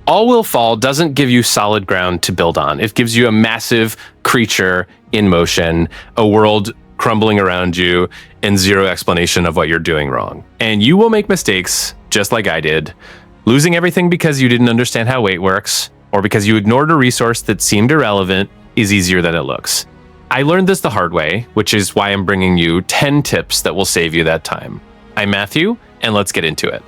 All Will Fall doesn't give you solid ground to build on. It gives you a massive creature in motion, a world crumbling around you, and zero explanation of what you're doing wrong. And you will make mistakes, just like I did. Losing everything because you didn't understand how weight works, or because you ignored a resource that seemed irrelevant, is easier than it looks. I learned this the hard way, which is why I'm bringing you 10 tips that will save you that time. I'm Matthew, and let's get into it.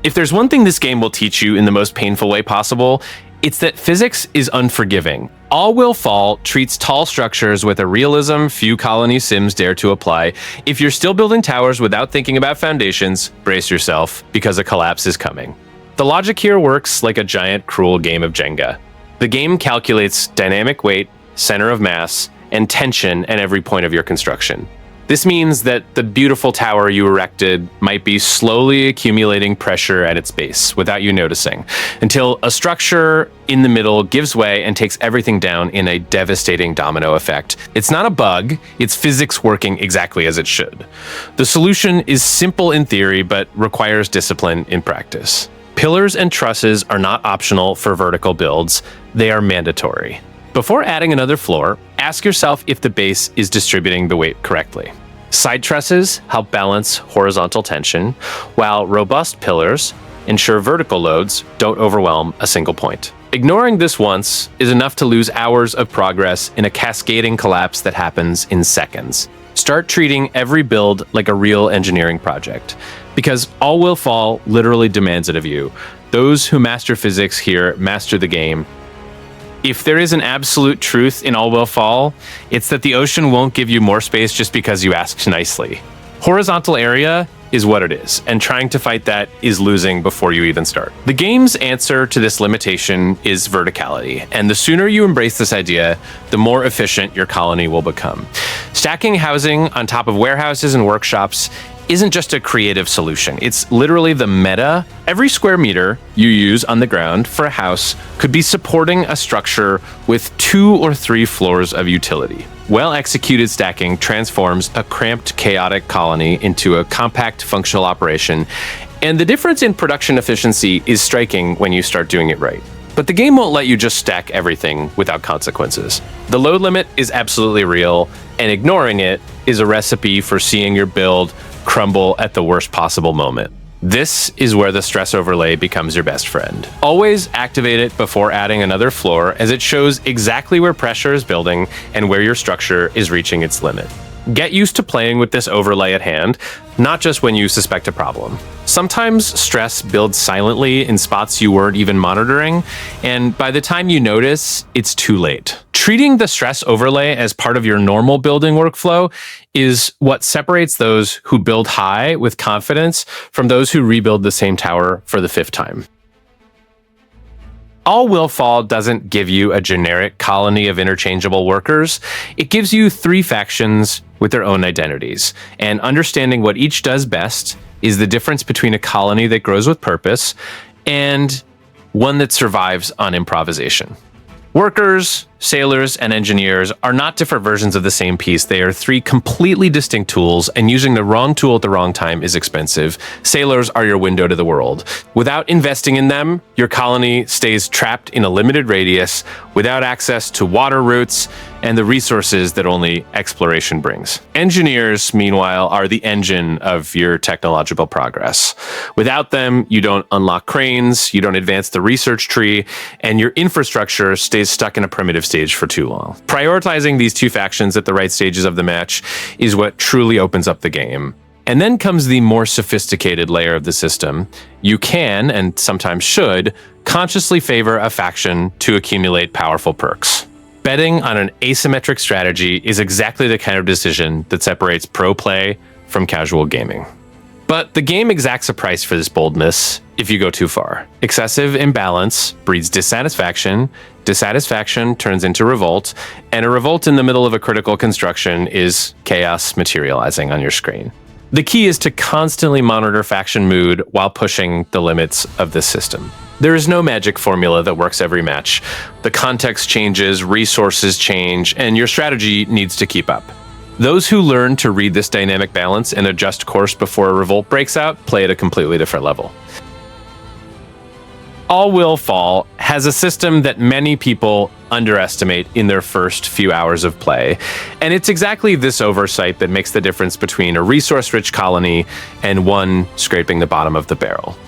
If there's one thing this game will teach you in the most painful way possible, it's that physics is unforgiving. All Will Fall treats tall structures with a realism few colony sims dare to apply. If you're still building towers without thinking about foundations, brace yourself, because a collapse is coming. The logic here works like a giant, cruel game of Jenga. The game calculates dynamic weight, center of mass, and tension at every point of your construction. This means that the beautiful tower you erected might be slowly accumulating pressure at its base without you noticing, until a structure in the middle gives way and takes everything down in a devastating domino effect. It's not a bug, it's physics working exactly as it should. The solution is simple in theory, but requires discipline in practice. Pillars and trusses are not optional for vertical builds, they are mandatory. Before adding another floor, ask yourself if the base is distributing the weight correctly. Side trusses help balance horizontal tension, while robust pillars ensure vertical loads don't overwhelm a single point. Ignoring this once is enough to lose hours of progress in a cascading collapse that happens in seconds. Start treating every build like a real engineering project, because All Will Fall literally demands it of you. Those who master physics here master the game. If there is an absolute truth in All Will Fall, it's that the ocean won't give you more space just because you asked nicely. Horizontal area is what it is, and trying to fight that is losing before you even start. The game's answer to this limitation is verticality, and the sooner you embrace this idea, the more efficient your colony will become. Stacking housing on top of warehouses and workshops isn't just a creative solution, it's literally the meta. Every square meter you use on the ground for a house could be supporting a structure with 2 or 3 floors of utility. Well-executed stacking transforms a cramped, chaotic colony into a compact, functional operation, and the difference in production efficiency is striking when you start doing it right. But the game won't let you just stack everything without consequences. The load limit is absolutely real, and ignoring it is a recipe for seeing your build crumble at the worst possible moment. This is where the stress overlay becomes your best friend. Always activate it before adding another floor, as it shows exactly where pressure is building and where your structure is reaching its limit. Get used to playing with this overlay at hand, not just when you suspect a problem. Sometimes stress builds silently in spots you weren't even monitoring, and by the time you notice, it's too late. Treating the stress overlay as part of your normal building workflow is what separates those who build high with confidence from those who rebuild the same tower for the 5th time. All Will Fall doesn't give you a generic colony of interchangeable workers. It gives you 3 factions with their own identities, and understanding what each does best is the difference between a colony that grows with purpose and one that survives on improvisation. Workers, sailors, and engineers are not different versions of the same piece. They are 3 completely distinct tools, and using the wrong tool at the wrong time is expensive. Sailors are your window to the world. Without investing in them, your colony stays trapped in a limited radius without access to water routes and the resources that only exploration brings. Engineers, meanwhile, are the engine of your technological progress. Without them, you don't unlock cranes, you don't advance the research tree, and your infrastructure stays stuck in a primitive stage for too long. Prioritizing these 2 factions at the right stages of the match is what truly opens up the game. And then comes the more sophisticated layer of the system. You can, and sometimes should, consciously favor a faction to accumulate powerful perks. Betting on an asymmetric strategy is exactly the kind of decision that separates pro play from casual gaming. But the game exacts a price for this boldness if you go too far. Excessive imbalance breeds dissatisfaction, dissatisfaction turns into revolt, and a revolt in the middle of a critical construction is chaos materializing on your screen. The key is to constantly monitor faction mood while pushing the limits of the system. There is no magic formula that works every match. The context changes, resources change, and your strategy needs to keep up. Those who learn to read this dynamic balance and adjust course before a revolt breaks out play at a completely different level. All Will Fall has a system that many people underestimate in their first few hours of play, and it's exactly this oversight that makes the difference between a resource-rich colony and one scraping the bottom of the barrel.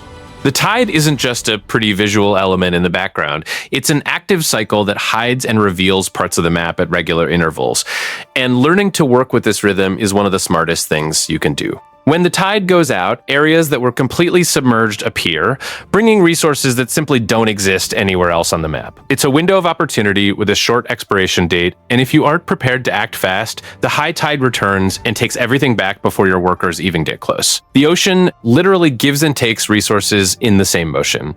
The tide isn't just a pretty visual element in the background. It's an active cycle that hides and reveals parts of the map at regular intervals. And learning to work with this rhythm is one of the smartest things you can do. When the tide goes out, areas that were completely submerged appear, bringing resources that simply don't exist anywhere else on the map. It's a window of opportunity with a short expiration date, and if you aren't prepared to act fast, the high tide returns and takes everything back before your workers even get close. The ocean literally gives and takes resources in the same motion.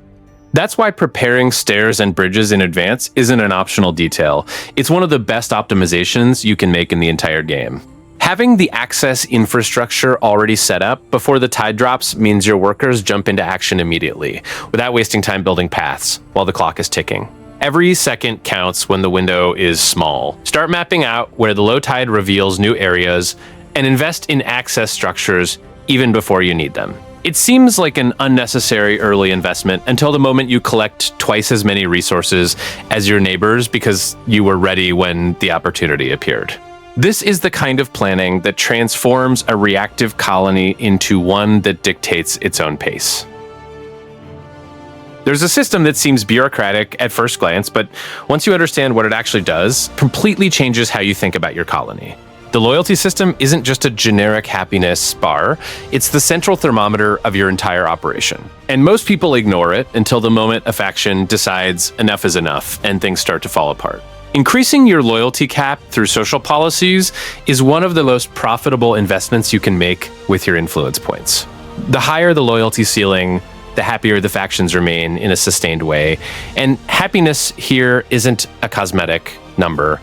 That's why preparing stairs and bridges in advance isn't an optional detail. It's one of the best optimizations you can make in the entire game. Having the access infrastructure already set up before the tide drops means your workers jump into action immediately, without wasting time building paths while the clock is ticking. Every second counts when the window is small. Start mapping out where the low tide reveals new areas, and invest in access structures even before you need them. It seems like an unnecessary early investment until the moment you collect twice as many resources as your neighbors because you were ready when the opportunity appeared. This is the kind of planning that transforms a reactive colony into one that dictates its own pace. There's a system that seems bureaucratic at first glance, but once you understand what it actually does, completely changes how you think about your colony. The loyalty system isn't just a generic happiness bar, it's the central thermometer of your entire operation. And most people ignore it until the moment a faction decides enough is enough and things start to fall apart. Increasing your loyalty cap through social policies is one of the most profitable investments you can make with your influence points. The higher the loyalty ceiling, the happier the factions remain in a sustained way. And happiness here isn't a cosmetic number.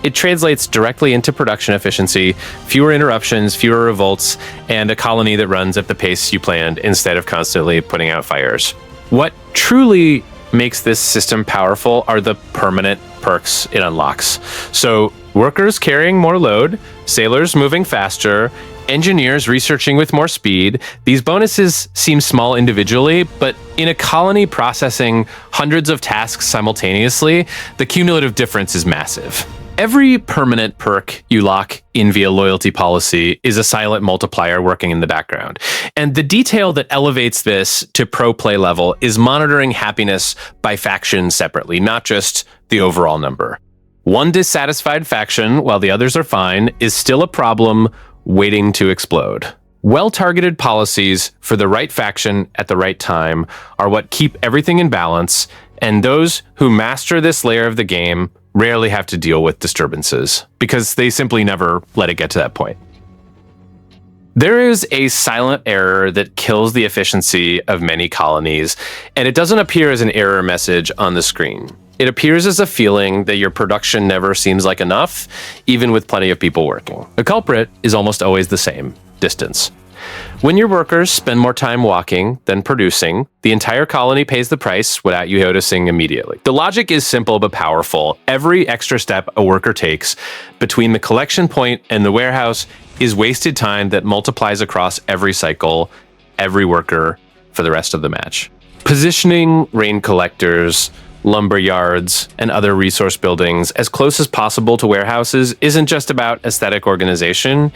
It translates directly into production efficiency, fewer interruptions, fewer revolts, and a colony that runs at the pace you planned instead of constantly putting out fires. What truly makes this system powerful are the permanent perks it unlocks. So workers carrying more load, sailors moving faster, engineers researching with more speed. These bonuses seem small individually, but in a colony processing hundreds of tasks simultaneously, the cumulative difference is massive. Every permanent perk you lock in via loyalty policy is a silent multiplier working in the background. And the detail that elevates this to pro play level is monitoring happiness by faction separately, not just the overall number. One dissatisfied faction, while the others are fine, is still a problem waiting to explode. Well-targeted policies for the right faction at the right time are what keep everything in balance, and those who master this layer of the game rarely have to deal with disturbances, because they simply never let it get to that point. There is a silent error that kills the efficiency of many colonies, and it doesn't appear as an error message on the screen. It appears as a feeling that your production never seems like enough, even with plenty of people working. The culprit is almost always the same: distance. When your workers spend more time walking than producing, the entire colony pays the price without you noticing immediately. The logic is simple but powerful. Every extra step a worker takes between the collection point and the warehouse is wasted time that multiplies across every cycle, every worker, for the rest of the match. Positioning rain collectors, lumber yards, and other resource buildings as close as possible to warehouses isn't just about aesthetic organization.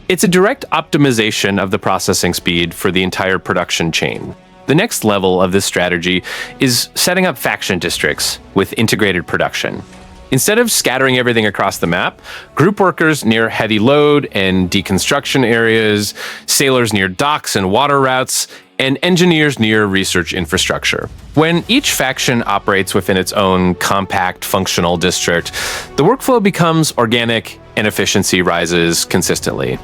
It's a direct optimization of the processing speed for the entire production chain. The next level of this strategy is setting up faction districts with integrated production. Instead of scattering everything across the map, group workers near heavy load and deconstruction areas, sailors near docks and water routes, and engineers near research infrastructure. When each faction operates within its own compact, functional district, the workflow becomes organic and efficiency rises consistently.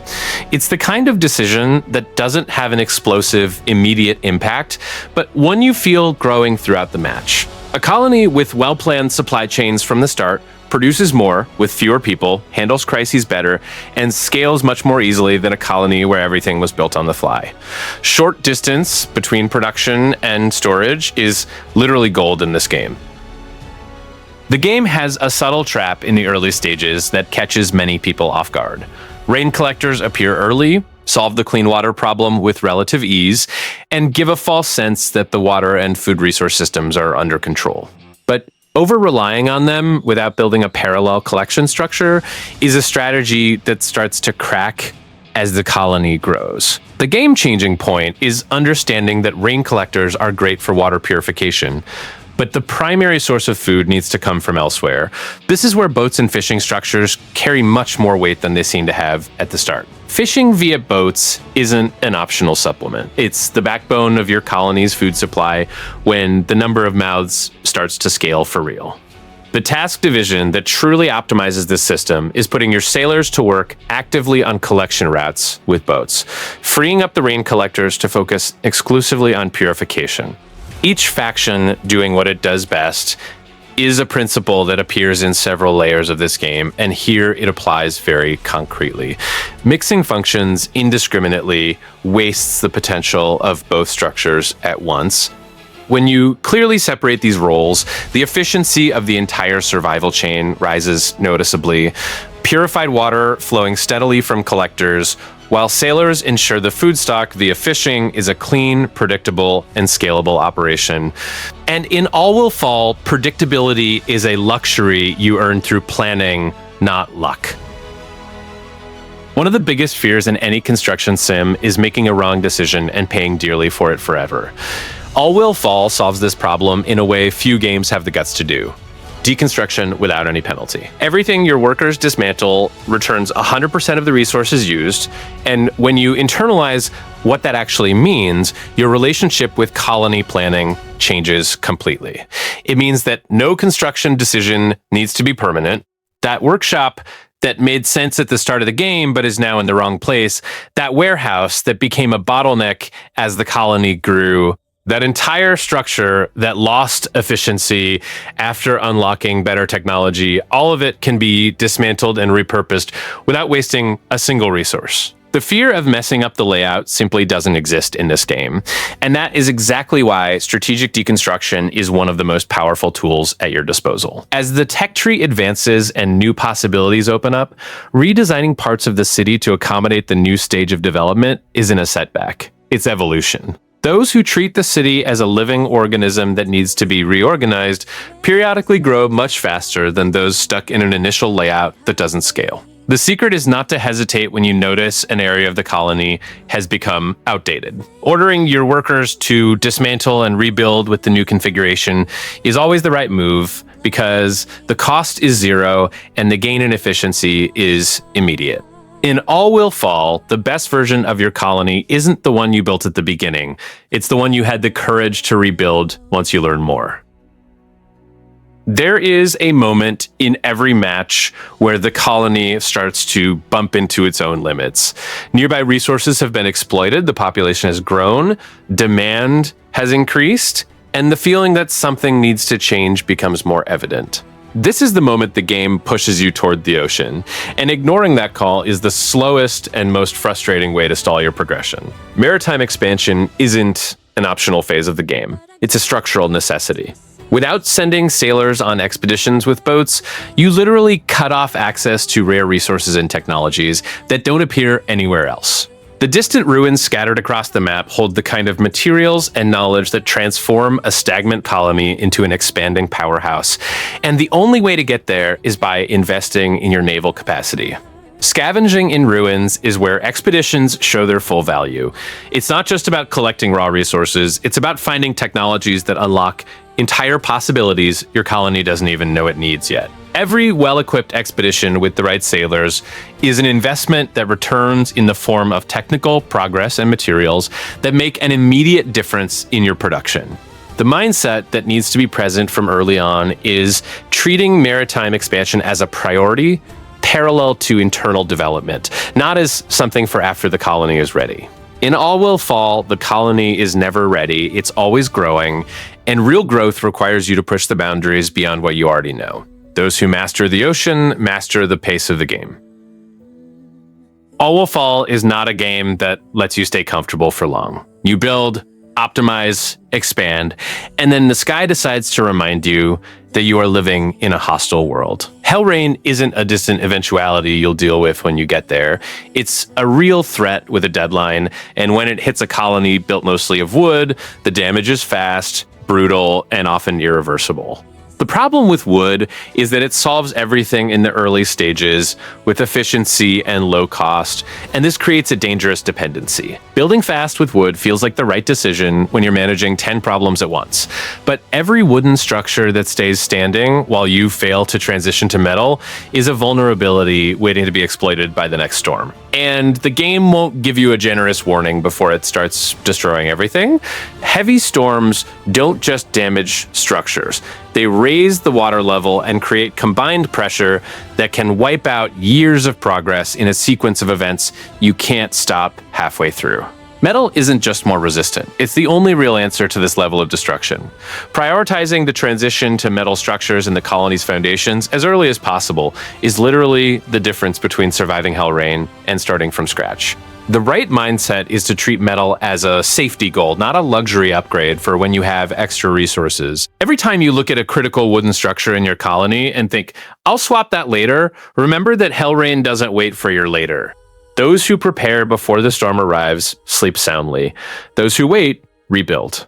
It's the kind of decision that doesn't have an explosive, immediate impact, but one you feel growing throughout the match. A colony with well-planned supply chains from the start produces more with fewer people, handles crises better, and scales much more easily than a colony where everything was built on the fly. Short distance between production and storage is literally gold in this game. The game has a subtle trap in the early stages that catches many people off guard. Rain collectors appear early, solve the clean water problem with relative ease, and give a false sense that the water and food resource systems are under control. But over-relying on them without building a parallel collection structure is a strategy that starts to crack as the colony grows. The game-changing point is understanding that rain collectors are great for water purification, but the primary source of food needs to come from elsewhere. This is where boats and fishing structures carry much more weight than they seem to have at the start. Fishing via boats isn't an optional supplement. It's the backbone of your colony's food supply when the number of mouths starts to scale for real. The task division that truly optimizes this system is putting your sailors to work actively on collection routes with boats, freeing up the rain collectors to focus exclusively on purification. Each faction doing what it does best is a principle that appears in several layers of this game, and here it applies very concretely. Mixing functions indiscriminately wastes the potential of both structures at once. When you clearly separate these roles, the efficiency of the entire survival chain rises noticeably. Purified water flowing steadily from collectors, while sailors ensure the food stock via fishing is a clean, predictable, and scalable operation. And in All Will Fall, predictability is a luxury you earn through planning, not luck. One of the biggest fears in any construction sim is making a wrong decision and paying dearly for it forever. All Will Fall solves this problem in a way few games have the guts to do. Deconstruction without any penalty. Everything your workers dismantle returns 100% of the resources used, and when you internalize what that actually means, your relationship with colony planning changes completely. It means that no construction decision needs to be permanent. That workshop that made sense at the start of the game but is now in the wrong place, that warehouse that became a bottleneck as the colony grew, that entire structure that lost efficiency after unlocking better technology, all of it can be dismantled and repurposed without wasting a single resource. The fear of messing up the layout simply doesn't exist in this game, and that is exactly why strategic deconstruction is one of the most powerful tools at your disposal. As the tech tree advances and new possibilities open up, redesigning parts of the city to accommodate the new stage of development isn't a setback, it's evolution. Those who treat the city as a living organism that needs to be reorganized periodically grow much faster than those stuck in an initial layout that doesn't scale. The secret is not to hesitate when you notice an area of the colony has become outdated. Ordering your workers to dismantle and rebuild with the new configuration is always the right move because the cost is zero and the gain in efficiency is immediate. In All Will Fall, the best version of your colony isn't the one you built at the beginning. It's the one you had the courage to rebuild once you learn more. There is a moment in every match where the colony starts to bump into its own limits. Nearby resources have been exploited, the population has grown, demand has increased, and the feeling that something needs to change becomes more evident. This is the moment the game pushes you toward the ocean, and ignoring that call is the slowest and most frustrating way to stall your progression. Maritime expansion isn't an optional phase of the game. It's a structural necessity. Without sending sailors on expeditions with boats, you literally cut off access to rare resources and technologies that don't appear anywhere else. The distant ruins scattered across the map hold the kind of materials and knowledge that transform a stagnant colony into an expanding powerhouse, and the only way to get there is by investing in your naval capacity. Scavenging in ruins is where expeditions show their full value. It's not just about collecting raw resources, it's about finding technologies that unlock entire possibilities your colony doesn't even know it needs yet. Every well-equipped expedition with the right sailors is an investment that returns in the form of technical progress and materials that make an immediate difference in your production. The mindset that needs to be present from early on is treating maritime expansion as a priority parallel to internal development, not as something for after the colony is ready. In All Will Fall, the colony is never ready, it's always growing, and real growth requires you to push the boundaries beyond what you already know. Those who master the ocean master the pace of the game. All Will Fall is not a game that lets you stay comfortable for long. You build, optimize, expand, and then the sky decides to remind you that you are living in a hostile world. Hell rain isn't a distant eventuality you'll deal with when you get there. It's a real threat with a deadline, and when it hits a colony built mostly of wood, the damage is fast, brutal, and often irreversible. The problem with wood is that it solves everything in the early stages with efficiency and low cost, and this creates a dangerous dependency. Building fast with wood feels like the right decision when you're managing 10 problems at once, but every wooden structure that stays standing while you fail to transition to metal is a vulnerability waiting to be exploited by the next storm. And the game won't give you a generous warning before it starts destroying everything. Heavy storms don't just damage structures. They raise the water level and create combined pressure that can wipe out years of progress in a sequence of events you can't stop halfway through. Metal isn't just more resistant, it's the only real answer to this level of destruction. Prioritizing the transition to metal structures in the colony's foundations as early as possible is literally the difference between surviving hell rain and starting from scratch. The right mindset is to treat metal as a safety goal, not a luxury upgrade for when you have extra resources. Every time you look at a critical wooden structure in your colony and think, I'll swap that later, remember that hell rain doesn't wait for your later. Those who prepare before the storm arrives sleep soundly. Those who wait rebuild.